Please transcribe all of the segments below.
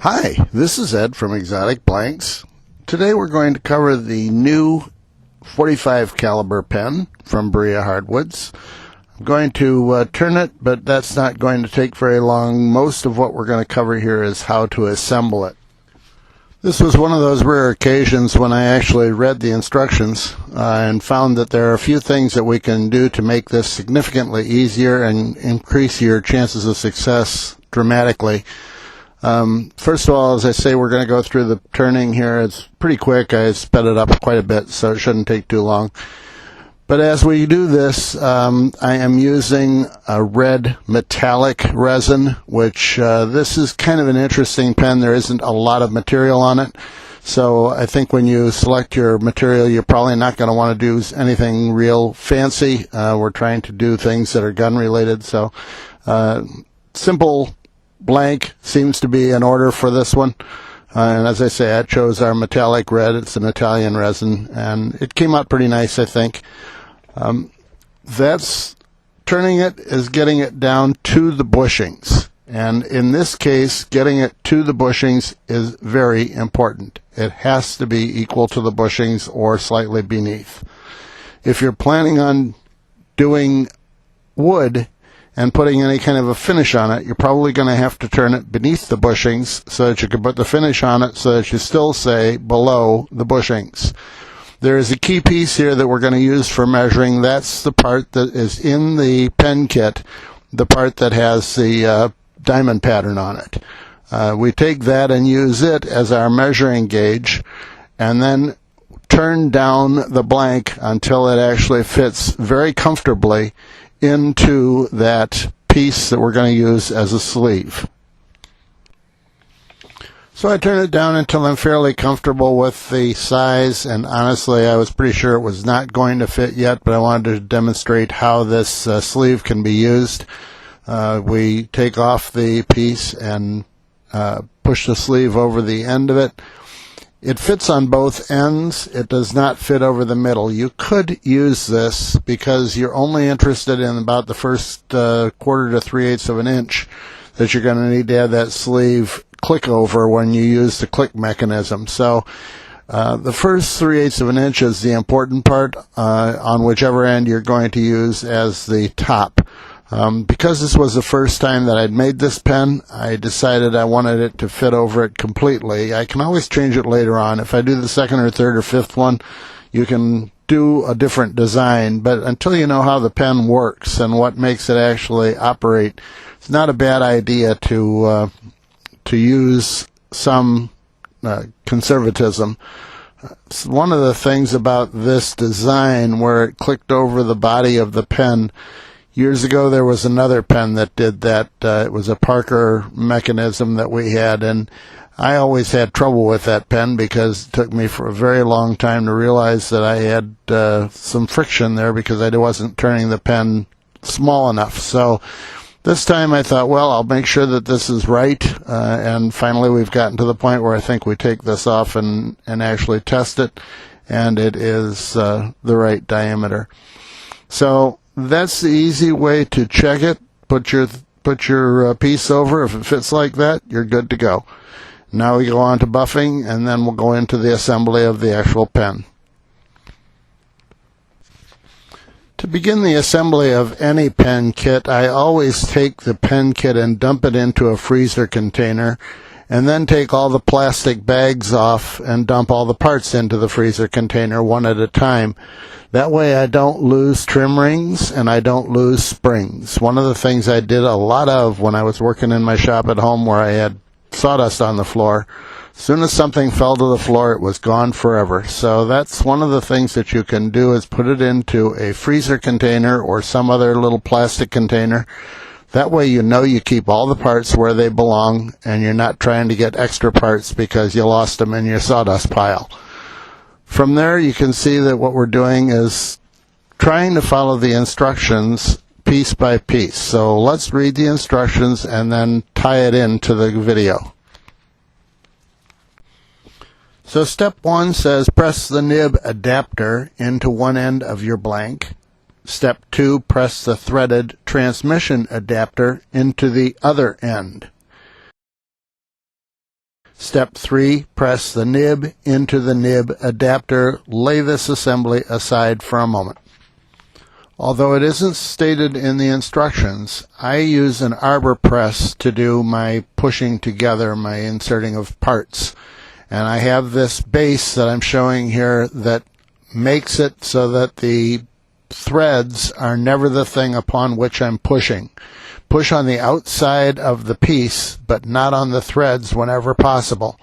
Hi, this is Ed from Exotic Blanks. Today we're going to cover the new 45 caliber pen from Berea Hardwoods. I'm going to turn it, but that's not going to take very long. Most of what we're going to cover here is how to assemble it. This was one of those rare occasions when I actually read the instructions and found that there are a few things that we can do to make this significantly easier and increase your chances of success dramatically. First of all, as I say, we're going to go through the turning here. It's pretty quick. I sped it up quite a bit, so it shouldn't take too long. But as we do this, I am using a red metallic resin, which this is kind of an interesting pen. There isn't a lot of material on it. So I think when you select your material, you're probably not going to want to do anything real fancy. We're trying to do things that are gun related. So simple blank seems to be in order for this one. And as I say, I chose our metallic red. It's an Italian resin, and it came out pretty nice, I think. That's turning it is getting it down to the bushings. And in this case, getting it to the bushings is very important. It has to be equal to the bushings or slightly beneath. If you're planning on doing wood and putting any kind of a finish on it, you're probably going to have to turn it beneath the bushings so that you can put the finish on it so that you still say below the bushings. There is a key piece here that we're going to use for measuring. That's the part that is in the pen kit, the part that has the diamond pattern on it. We take that and use it as our measuring gauge, and then turn down the blank until it actually fits very comfortably into that piece that we're going to use as a sleeve. So I turn it down until I'm fairly comfortable with the size, and honestly I was pretty sure it was not going to fit yet, but I wanted to demonstrate how this sleeve can be used. We take off the piece and push the sleeve over the end of it. It fits on both ends. It does not fit over the middle. You could use this because you're only interested in about the first quarter to 3/8 of an inch that you're going to need to have that sleeve click over when you use the click mechanism. So the first 3/8 of an inch is the important part on whichever end you're going to use as the top. Because this was the first time that I'd made this pen, I decided I wanted it to fit over it completely. I can always change it later on. If I do the second or third or fifth one, you can do a different design. But until you know how the pen works and what makes it actually operate, it's not a bad idea to use some conservatism. One of the things about this design where it clicked over the body of the pen, years ago there was another pen that did that. It was a Parker mechanism that we had, and I always had trouble with that pen because it took me for a very long time to realize that I had some friction there because I wasn't turning the pen small enough. So this time I thought, well, I'll make sure that this is right, and finally we've gotten to the point where I think we take this off and actually test it, and it is the right diameter. So that's the easy way to check it. Put your piece over. If it fits like that, you're good to go. Now we go on to buffing, and then we'll go into the assembly of the actual pen. To begin the assembly of any pen kit, I always take the pen kit and dump it into a freezer container, and then take all the plastic bags off and dump all the parts into the freezer container one at a time. That way I don't lose trim rings and I don't lose springs. One of the things I did a lot of when I was working in my shop at home where I had sawdust on the floor, as soon as something fell to the floor, it was gone forever. So that's one of the things that you can do, is put it into a freezer container or some other little plastic container. That way you know you keep all the parts where they belong, and you're not trying to get extra parts because you lost them in your sawdust pile. From there you can see that what we're doing is trying to follow the instructions piece by piece. So let's read the instructions and then tie it into the video. So step 1 says press the nib adapter into one end of your blank. Step 2, press the threaded transmission adapter into the other end. Step 3, press the nib into the nib adapter. Lay this assembly aside for a moment. Although it isn't stated in the instructions, I use an arbor press to do my pushing together, my inserting of parts. And I have this base that I'm showing here that makes it so that the threads are never the thing upon which I'm pushing. Push on the outside of the piece, but not on the threads whenever possible.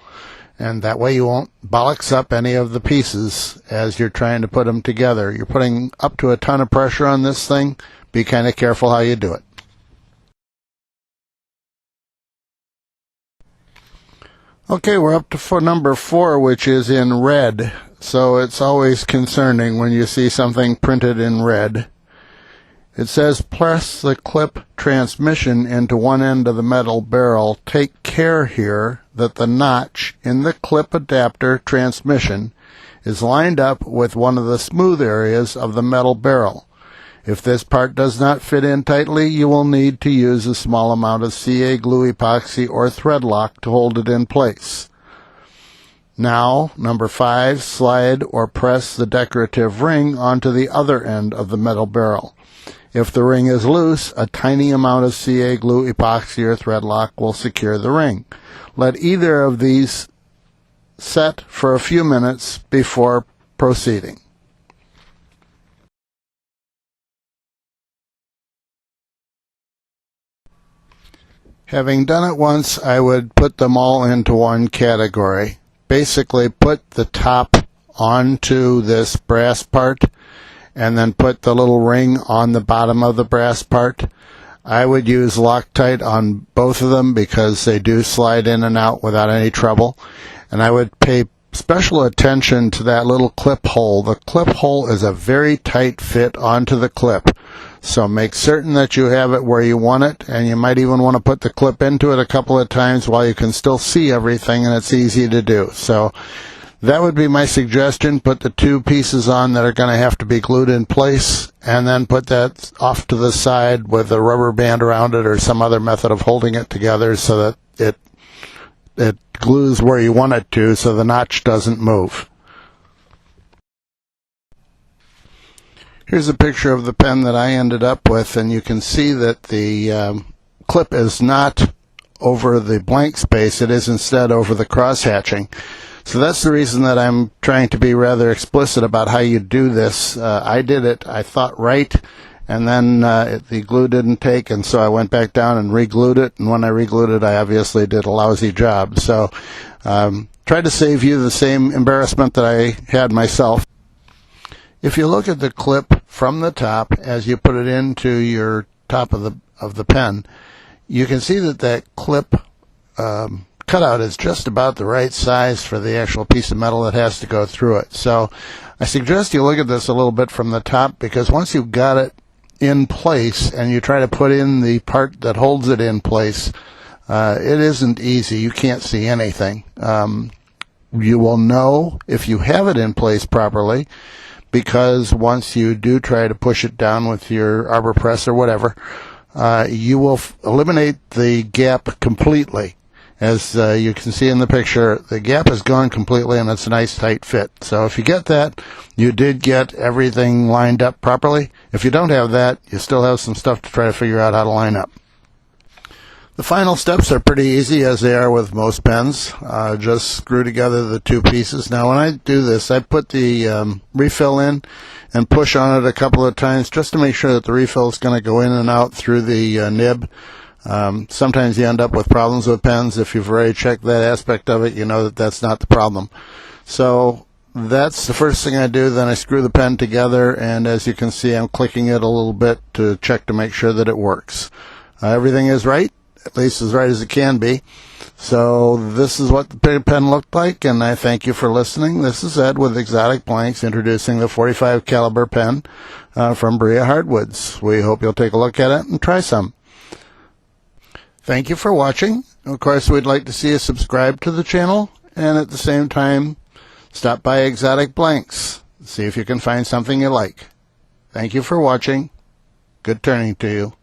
And that way you won't bollocks up any of the pieces as you're trying to put them together. You're putting up to a ton of pressure on this thing. Be kind of careful how you do it. Okay, we're up to number 4, which is in red. So it's always concerning when you see something printed in red. It says, press the clip transmission into one end of the metal barrel. Take care here that the notch in the clip adapter transmission is lined up with one of the smooth areas of the metal barrel. If this part does not fit in tightly, you will need to use a small amount of CA glue epoxy or thread lock to hold it in place. Now, number 5, slide or press the decorative ring onto the other end of the metal barrel. If the ring is loose, a tiny amount of CA glue epoxy or thread lock will secure the ring. Let either of these set for a few minutes before proceeding. Having done it once, I would put them all into one category. Basically, put the top onto this brass part and then put the little ring on the bottom of the brass part. I would use Loctite on both of them because they do slide in and out without any trouble. And I would pay special attention to that little clip hole. The clip hole is a very tight fit onto the clip. So make certain that you have it where you want it, and you might even want to put the clip into it a couple of times while you can still see everything, and it's easy to do. So that would be my suggestion. Put the 2 pieces on that are going to have to be glued in place, and then put that off to the side with a rubber band around it or some other method of holding it together so that it glues where you want it to so the notch doesn't move. Here's a picture of the pen that I ended up with, and you can see that the clip is not over the blank space. It is instead over the cross hatching. So that's the reason that I'm trying to be rather explicit about how you do this. I did it, I thought, right, and then the glue didn't take, and so I went back down and re-glued it, and when I re-glued it, I obviously did a lousy job. So tried to save you the same embarrassment that I had myself. If you look at the clip from the top as you put it into your top of the pen, you can see that that clip cutout is just about the right size for the actual piece of metal that has to go through it. So I suggest you look at this a little bit from the top, because once you've got it in place and you try to put in the part that holds it in place, it isn't easy. You can't see anything. You will know if you have it in place properly, because once you do try to push it down with your arbor press or whatever, you will eliminate the gap completely. As you can see in the picture, the gap is gone completely, and it's a nice tight fit. So if you get that, you did get everything lined up properly. If you don't have that, you still have some stuff to try to figure out how to line up. The final steps are pretty easy, as they are with most pens. Just screw together the 2 pieces. Now when I do this, I put the refill in and push on it a couple of times just to make sure that the refill is going to go in and out through the nib. Sometimes you end up with problems with pens. If you've already checked that aspect of it, you know that that's not the problem. So that's the first thing I do. Then I screw the pen together, and as you can see, I'm clicking it a little bit to check to make sure that it works. Everything is right, at least as right as it can be. So this is what the pen looked like, and I thank you for listening. This is Ed with Exotic Blanks, introducing the .45 caliber pen from Berea Hardwoods. We hope you'll take a look at it and try some. Thank you for watching. Of course, we'd like to see you subscribe to the channel, and at the same time, stop by Exotic Blanks. See if you can find something you like. Thank you for watching. Good turning to you.